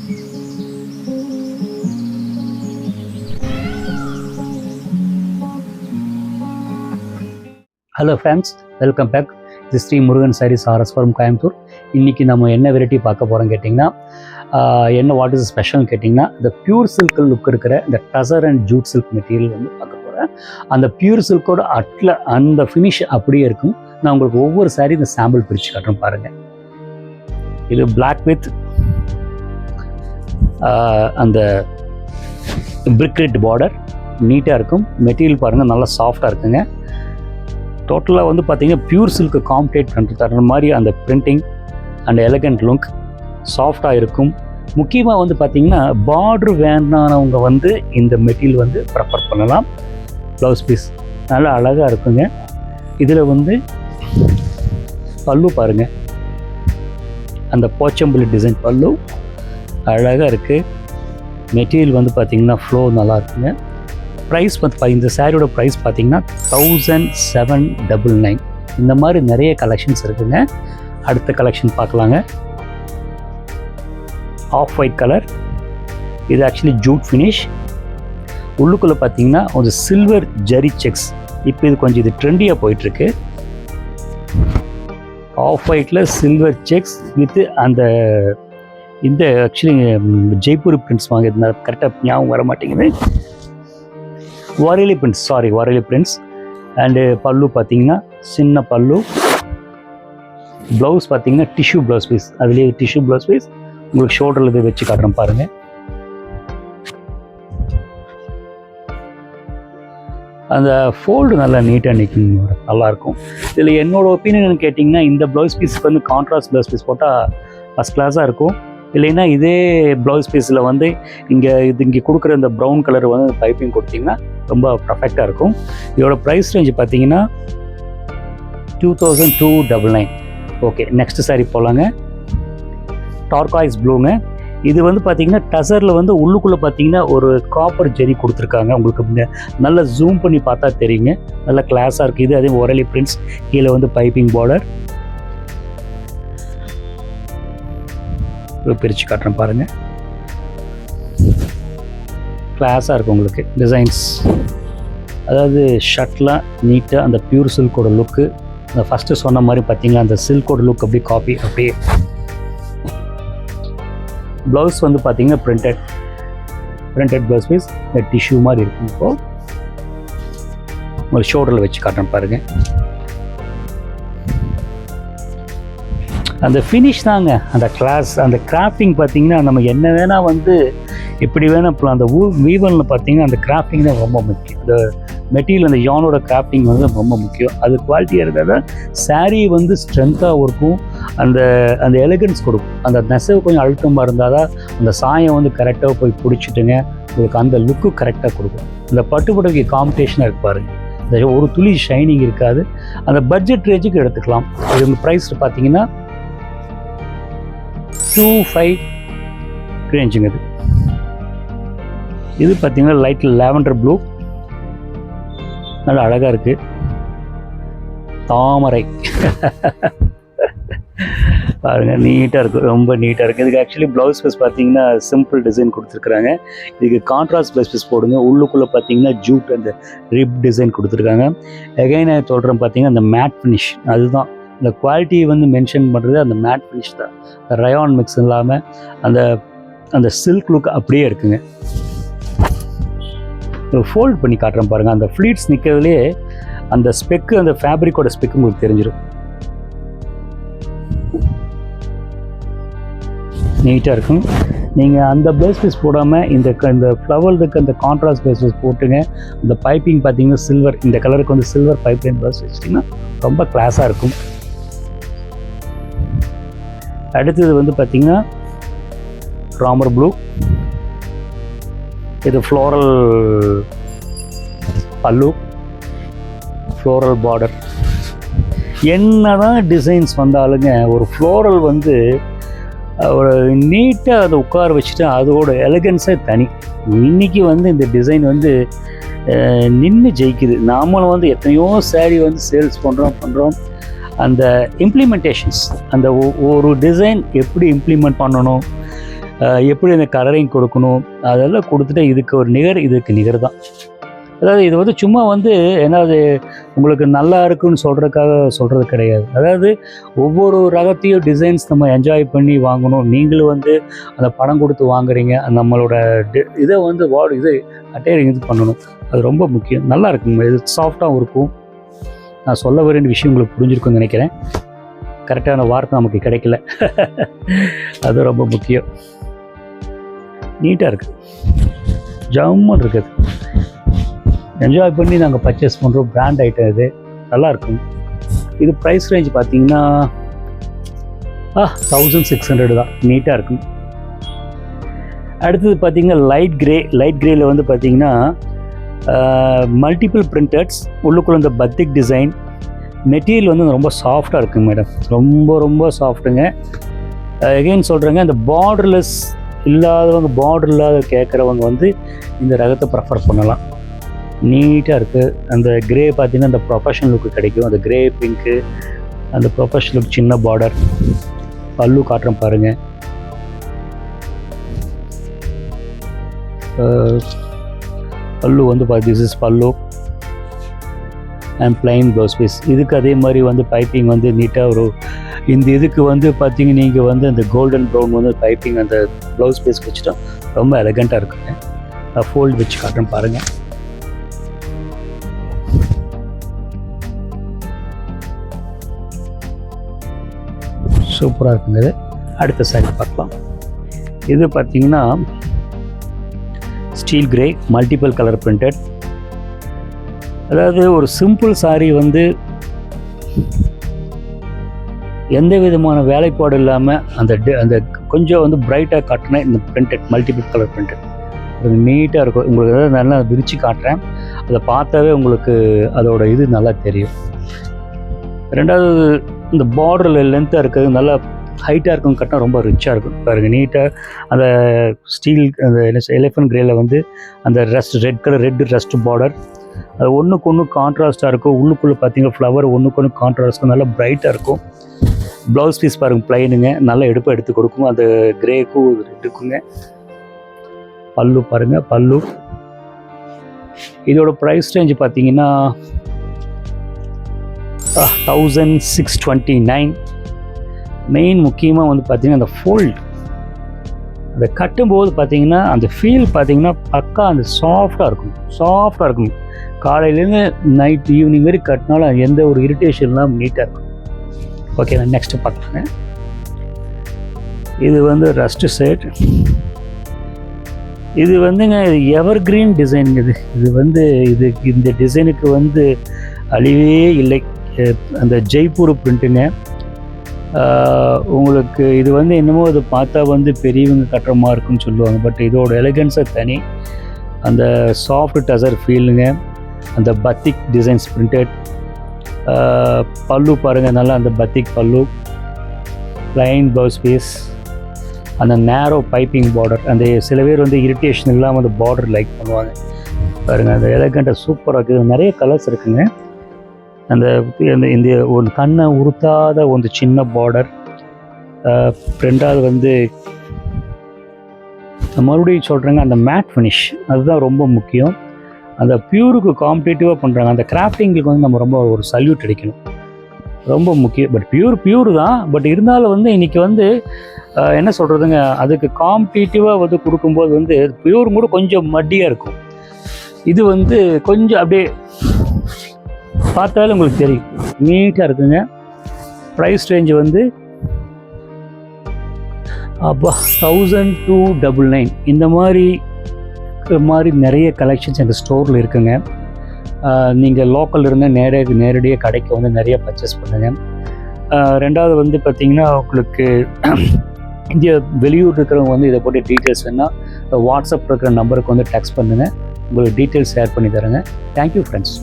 Hello friends, welcome back. இது Sri Murugan sarees RS from Coimbatore. இன்றைக்கி நம்ம என்ன வெரைட்டி பார்க்க போகிறோம் கேட்டிங்கன்னா, வாட் இஸ் ஸ்பெஷல்னு கேட்டிங்கன்னா, இந்த பியூர் சில்க் லுக் இருக்கிற இந்த tussar and Jude silk material வந்து பார்க்க போகிறேன். அந்த பியூர் சில்கோட அந்த ஃபினிஷ் அப்படியே இருக்கும். நான் உங்களுக்கு ஒவ்வொரு சாரீ இந்த சாம்பிள் பிரித்து காட்டுறேன் பாருங்கள். இது பிளாக் வித் அந்த பிரிக் ரெட் பார்டர், நீட்டாக இருக்கும். மெட்டீரியல் பாருங்கள், நல்லா சாஃப்டாக இருக்குங்க. டோட்டலாக வந்து பார்த்தீங்கன்னா பியூர் சில்க்கு காம்பேட் பண்ணுற மாதிரி அந்த பிரிண்டிங் அண்ட் எலகண்ட் லுக் சாஃப்டாக இருக்கும். முக்கியமாக வந்து பார்த்திங்கன்னா பார்ட்ரு வேண்டானவங்க வந்து இந்த மெட்டீரியல் வந்து ப்ரிஃபர் பண்ணலாம். ப்ளவுஸ் பீஸ் நல்லா அழகாக இருக்குங்க. இதில் வந்து பல்லு பாருங்கள், அந்த போச்சம்பள்ளி டிசைன் பல்லு அழகாக இருக்குது. மெட்டீரியல் வந்து பார்த்திங்கன்னா ஃப்ளோ நல்லா இருக்குங்க. ப்ரைஸ் வந்து இந்த சாரியோட ப்ரைஸ் பார்த்திங்கன்னா 1799. இந்த மாதிரி நிறைய கலெக்ஷன்ஸ் இருக்குங்க. அடுத்த கலெக்ஷன் பார்க்கலாங்க. ஆஃப் ஒயிட் கலர், இது ஆக்சுவலி ஜூட் ஃபினிஷ். உள்ளுக்குள்ளே பார்த்தீங்கன்னா ஒரு சில்வர் ஜரி செக்ஸ். இப்போ இது கொஞ்சம் இது ட்ரெண்டியாக போயிட்டுருக்கு. ஆஃப் ஒயிட்டில் சில்வர் செக்ஸ் வித் இந்த ஆக்சுவலி ஜெய்ப்பூர் பிரிண்ட்ஸ் வாங்கியிருந்தால் கரெக்டாக ஞாபகம் வர மாட்டேங்குது. வாரேலி பிரிண்ட்ஸ். அண்டு பல்லு பார்த்தீங்கன்னா சின்ன பல்லு. ப்ளவுஸ் பார்த்தீங்கன்னா டிஷ்யூ ப்ளவுஸ் பீஸ். அதுலேயே டிஷ்யூ ப்ளவுஸ் பீஸ் உங்களுக்கு ஷோல்டரில் இதை வச்சு காட்டுறேன் பாருங்கள். அந்த ஃபோல்டு நல்லா நீட்டாக நிற்கும், நல்லாயிருக்கும். இதில் என்னோடய ஒப்பீனியன் கேட்டிங்கன்னா, இந்த ப்ளவுஸ் பீஸுக்கு வந்து கான்ட்ராஸ்ட் ப்ளவுஸ் பீஸ் போட்டால் ஃபஸ்ட் கிளாஸாக இருக்கும். இல்லைன்னா இதே ப்ளவுஸ் பீஸில் வந்து இங்கே கொடுக்குற இந்த ப்ரௌன் கலர் வந்து பைப்பிங் கொடுத்தீங்கன்னா ரொம்ப பர்ஃபெக்டாக இருக்கும். இதோட ப்ரைஸ் ரேஞ்ச் பார்த்தீங்கன்னா 2299. ஓகே, நெக்ஸ்ட் சாரீ போகலாங்க. டார்காய்ஸ் ப்ளூங்க. இது வந்து பார்த்தீங்கன்னா டசரில் வந்து உள்ளுக்குள்ளே பார்த்தீங்கன்னா ஒரு காப்பர் ஜெரி கொடுத்துருக்காங்க. உங்களுக்கு நல்லா ஜூம் பண்ணி பார்த்தா தெரியுங்க, நல்லா கிளாஸாக இருக்குது. இது அதே ஒரலி பிரிண்ட்ஸ். கீழே வந்து பைப்பிங் பார்டர். பிரித்து காட்டுறேன் பாருங்கள், கிளாஸாக இருக்கும் உங்களுக்கு டிசைன்ஸ். அதாவது ஷர்ட்லாம் நீட்டாக அந்த பியூர் சில்கோட லுக்கு, அந்த ஃபஸ்ட்டு சொன்ன மாதிரி பார்த்தீங்கன்னா அந்த சில்கோட லுக் அப்படியே காப்பி அப்படியே. ப்ளவுஸ் வந்து பார்த்தீங்கன்னா பிரிண்டட் ப்ளவுஸ் பீஸ். இந்த டிஷ்யூ மாதிரி இருக்கும். இப்போது ஒரு ஷோல்டரில் வச்சு காட்டுறேன் பாருங்கள். அந்த ஃபினிஷ் தாங்க அந்த கிளாஸ். அந்த கிராஃப்டிங் பார்த்திங்கன்னா நம்ம என்ன வேணால் வந்து எப்படி வேணால் இப்போ அந்த வீவனில் பார்த்திங்கன்னா அந்த கிராஃப்டிங் தான் ரொம்ப முக்கியம். அந்த மெட்டீரியல் அந்த யானோட கிராஃப்டிங் வந்து ரொம்ப முக்கியம். அது குவாலிட்டியாக இருந்தால் தான் சாரீ வந்து ஸ்ட்ரென்த்தாக இருக்கும். அந்த எலிகன்ஸ் கொடுக்கும். அந்த நெசவு கொஞ்சம் அழுத்தமாக இருந்தால் தான் அந்த சாயம் வந்து கரெக்டாக போய் பிடிச்சிட்டுங்க உங்களுக்கு அந்த லுக்கு கரெக்டாக கொடுக்கும். அந்த பட்டுப்புடவைக்கு காம்படிஷனாக இருக்கு பாருங்கள். அந்த ஒரு துளி ஷைனிங் இருக்காது. அந்த பட்ஜெட் ரேஞ்சுக்கு எடுத்துக்கலாம். இது உங்கள் ப்ரைஸ் பார்த்தீங்கன்னா 25 ரேஞ்சுங்க. இது பார்த்தீங்கன்னா லைட் லாவெண்டர் ப்ளூ, நல்லா அழகாக இருக்குது. தாமரை பாருங்கள், நீட்டாக இருக்குது, ரொம்ப நீட்டாக இருக்குது. இதுக்கு ஆக்சுவலி ப்ளவுஸ் பீஸ் பார்த்தீங்கன்னா சிம்பிள் டிசைன் கொடுத்துருக்குறாங்க. இதுக்கு கான்ட்ராஸ்ட் ப்ளவுஸ் பீஸ் போடுங்க. உள்ளுக்குள்ளே பார்த்தீங்கன்னா ஜூட் அந்த ரிப் டிசைன் கொடுத்துருக்காங்க. எகைன் நான் சொல்கிறேன் பார்த்தீங்கன்னா அந்த மேட் ஃபினிஷ், அதுதான் இந்த குவாலிட்டியை வந்து மென்ஷன் பண்ணுறது. அந்த மேட் ஃபினிஷ் தான், ரயான் மிக்ஸ் இல்லாமல் அந்த சில்க் லுக் அப்படியே இருக்குங்க. ஃபோல்ட் பண்ணி காட்டுறேன் பாருங்கள். அந்த ஃப்ளீட்ஸ் நிற்கிறதுலே அந்த ஸ்பெக்கு, அந்த ஃபேப்ரிக்கோட ஸ்பெக்கு உங்களுக்கு தெரிஞ்சிடும். நீட்டாக இருக்கும். நீங்கள் அந்த ப்ளவுஸ் பீஸ் போடாமல் இந்த ஃப்ளவருக்கு அந்த கான்ட்ராஸ்ட் ப்ளவுஸ் பீஸ் போட்டுங்க. அந்த பைப்பிங் பார்த்தீங்கன்னா சில்வர், இந்த கலருக்கு வந்து சில்வர் பைப்லைன் ப்ளவுஸ் வச்சிட்டிங்கன்னா ரொம்ப கிளாஸாக இருக்கும். அடுத்தது வந்து பார்த்திங்கன்னா ராமர் ப்ளூ. இது ஃப்ளோரல் பல்லு, ஃப்ளோரல் பார்டர். என்ன தான் டிசைன்ஸ் வந்தாலுங்க ஒரு ஃப்ளோரல் வந்து ஒரு நீட்டாக அதை உட்கார வச்சுட்டு அதோட எலகன்ஸே தனி. இன்றைக்கி வந்து இந்த டிசைன் வந்து நின்று ஜெயிக்குது. நாமளும் வந்து எத்தனையோ சாரீ வந்து சேல்ஸ் பண்ணுறோம். அந்த இம்ப்ளிமெண்டேஷன்ஸ், அந்த ஒரு டிசைன் எப்படி இம்ப்ளிமெண்ட் பண்ணணும், எப்படி அந்த கலரிங் கொடுக்கணும் அதெல்லாம் கொடுத்துட்டு இதுக்கு நிகர் தான். அதாவது இது வந்து சும்மா வந்து என்னது உங்களுக்கு நல்லா இருக்குன்னு சொல்கிறது கிடையாது. அதாவது ஒவ்வொரு ரகத்தையும் டிசைன்ஸ் நம்ம என்ஜாய் பண்ணி வாங்கணும். நீங்களும் வந்து அந்த பணம் கொடுத்து வாங்குறீங்க, நம்மளோட இதை வந்து அட்டையரிங் இது பண்ணணும். அது ரொம்ப முக்கியம். நல்லா இருக்குங்க, இது சாஃப்டாகவும் இருக்கும். நான் சொல்ல வேண்டிய விஷயம் உங்களுக்கு புரிஞ்சிருக்குன்னு நினைக்கிறேன். கரெக்டான வார்த்தை நமக்கு கிடைக்கல. அது ரொம்ப முக்கியம். நீட்டாக இருக்குது, ஜம்முன்னு இருக்குது. என்ஜாய் பண்ணி நாங்கள் பர்ச்சேஸ் பண்ணுறோம். பிராண்ட் ஐட்டம் இது நல்லாயிருக்கும். இது ப்ரைஸ் ரேஞ்ச் பார்த்தீங்கன்னா 1600 தான். நீட்டாக இருக்கும். அடுத்தது பார்த்தீங்கன்னா லைட் கிரேயில் வந்து பார்த்தீங்கன்னா மல்டிபிள் பிரிண்டட்ஸ், உள்ளுக்குள்ள இந்த பத்திக் டிசைன். மெட்டீரியல் வந்து ரொம்ப சாஃப்டாக இருக்குங்க மேடம், ரொம்ப ரொம்ப சாஃப்ட்டுங்க. எகெயின் சொல்கிறேங்க, இந்த பார்டர் இல்லாத கேட்குறவங்க வந்து இந்த ரகத்தை ப்ரிஃபர் பண்ணலாம். நீட்டாக இருக்குது. அந்த கிரே பார்த்தீங்கன்னா அந்த ப்ரொஃபஷனல் லுக்கு கிடைக்கும். அந்த கிரே பிங்க்கு, அந்த ப்ரொஃபஷனல் லுக், சின்ன பார்டர். பல்லு காட்டுறேன் பாருங்கள். பல்லு வந்து திஸ் இஸ் பல்லு அண்ட் பிளைன் ப்ளவுஸ் பீஸ். இதுக்கு அதே மாதிரி வந்து பைப்பிங் வந்து நீட்டாக இந்த இதுக்கு வந்து பார்த்தீங்க நீங்கள் வந்து அந்த கோல்டன் ப்ரௌன் வந்து பைப்பிங் அந்த ப்ளவுஸ் பீஸ் வச்சுட்டா ரொம்ப எலகண்ட்டாக இருக்குங்க. ஃபோல்டு வச்சு காட்டுறேன் பாருங்கள். சூப்பராக இருக்குங்க. இது அடுத்த சாரி பார்க்கலாம். இது பார்த்தீங்கன்னா steel grey, multiple colour printed. அதாவது ஒரு சிம்பிள் சாரி வந்து எந்த விதமான வேலைப்பாடு இல்லாமல் அந்த கொஞ்சம் வந்து பிரைட்டாக காட்டின இந்த பிரிண்டட், மல்டிபிள் கலர் பிரிண்டட் அது நீட்டாக இருக்கும். உங்களுக்கு எதாவது நல்லா விரித்து காட்டுறேன், அதை பார்த்தாவே உங்களுக்கு அதோட இது நல்லா தெரியும். ரெண்டாவது இந்த பார்டரில் லென்த்தாக இருக்கிறது, நல்லா ஹைட்டாக இருக்கும், கட்டினா ரொம்ப ரிச்சாக இருக்கும் பாருங்கள். நீட்டாக அந்த ஸ்டீல் அந்த எலிஃபண்ட் கிரேயில் வந்து அந்த ரெட் ரஸ்ட் பார்டர், அது ஒன்றுக்கு ஒன்று கான்ட்ராஸ்ட்டாக இருக்கும். உள்ளுக்குள்ளே பார்த்தீங்கன்னா ஃப்ளவர் ஒன்றுக்கு ஒன்று கான்ட்ராஸ்ட்டாக நல்லா பிரைட்டாக இருக்கும். ப்ளவுஸ் பீஸ் பாருங்கள், ப்ளைனுங்க, நல்லா எடுத்து கொடுக்கும். அந்த கிரேக்கும் ரெட்டுக்குங்க. பல்லு பாருங்கள், பல்லு. இதோட ப்ரைஸ் ரேஞ்ச் பார்த்தீங்கன்னா 1629. மெயின் முக்கியமாக வந்து பார்த்திங்கன்னா அந்த ஃபோல்டு, அதை கட்டும்போது பார்த்திங்கன்னா அந்த ஃபீல் பார்த்திங்கன்னா பக்கா அந்த சாஃப்டாக இருக்கும். காலையிலேருந்து நைட் ஈவினிங் வரைக்கும் கட்டினாலும் எந்த ஒரு இரிட்டேஷன் இல்லாமல் நீட்டாக இருக்கும். ஓகே, நான் நெக்ஸ்ட்டு பார்க்குறேன். இது வந்து ரஸ்ட் செட். இது வந்துங்க எவர் கிரீன் டிசைன். இது வந்து இந்த டிசைனுக்கு வந்து அழிவே இல்லை. அந்த ஜெய்ப்பூர் பிரிண்ட்டுங்க. உங்களுக்கு இது வந்து என்னமோ அது பார்த்தா வந்து பெரியவங்க கட்டுற மாதிரி இருக்குன்னு சொல்லுவாங்க. பட் இதோட எலிகன்ஸை தனி. அந்த சாஃப்ட் டசர் ஃபீலுங்க. அந்த பத்திக் டிசைன்ஸ் பிரிண்டட். பல்லு பாருங்கள், நல்லா அந்த பத்திக் பல்லு, ப்ளைன் ப்ளவுஸ் பீஸ், அந்த நேரோ பைப்பிங் பார்டர். அந்த சில பேர் வந்து இரிட்டேஷன் இல்லாமல் அந்த பார்டர் லைக் பண்ணுவாங்க பாருங்கள். அந்த எலகண்ட்டாக சூப்பராக இருக்குது. நிறைய கலர்ஸ் இருக்குங்க. அந்த இந்த ஒரு கண்ணை உறுத்தாத ஒரு சின்ன பார்டர். ரெண்டாவது வந்து மறுபடியும் சொல்கிறேங்க, அந்த மேட் ஃபினிஷ் அதுதான் ரொம்ப முக்கியம். அந்த பியூருக்கு காம்படேட்டிவாக பண்ணுறாங்க. அந்த கிராஃப்டிங்களுக்கு வந்து நம்ம ரொம்ப ஒரு சல்யூட் அடிக்கணும், ரொம்ப முக்கியம். பட் பியூர் தான். பட் இருந்தாலும் வந்து இன்றைக்கி வந்து என்ன சொல்கிறதுங்க, அதுக்கு காம்படேட்டிவாக வந்து கொடுக்கும்போது வந்து பியூர் கூட கொஞ்சம் மட்டியாக இருக்கும். இது வந்து கொஞ்சம் அப்படியே பார்த்தாலும் உங்களுக்கு தெரியும், நீட்டாக இருக்குங்க. ப்ரைஸ் ரேஞ்சு வந்து 1299. இந்த மாதிரி நிறைய கலெக்ஷன்ஸ் எங்கள் ஸ்டோரில் இருக்குங்க. நீங்கள் லோக்கல் இருந்தால் நேரடியாக கடைக்கு வந்து நிறைய பர்ச்சேஸ் பண்ணுங்கள். ரெண்டாவது வந்து பார்த்திங்கன்னா உங்களுக்கு வெளியூர் இருக்கிறவங்க வந்து இதை போட்டு டீட்டெயில்ஸ் வேணால் வாட்ஸ்அப் இருக்கிற நம்பருக்கு வந்து டெக்ஸ்ட் பண்ணுங்கள், உங்களுக்கு டீட்டெயில்ஸ் ஷேர் பண்ணி தரேங்க. Thank you friends.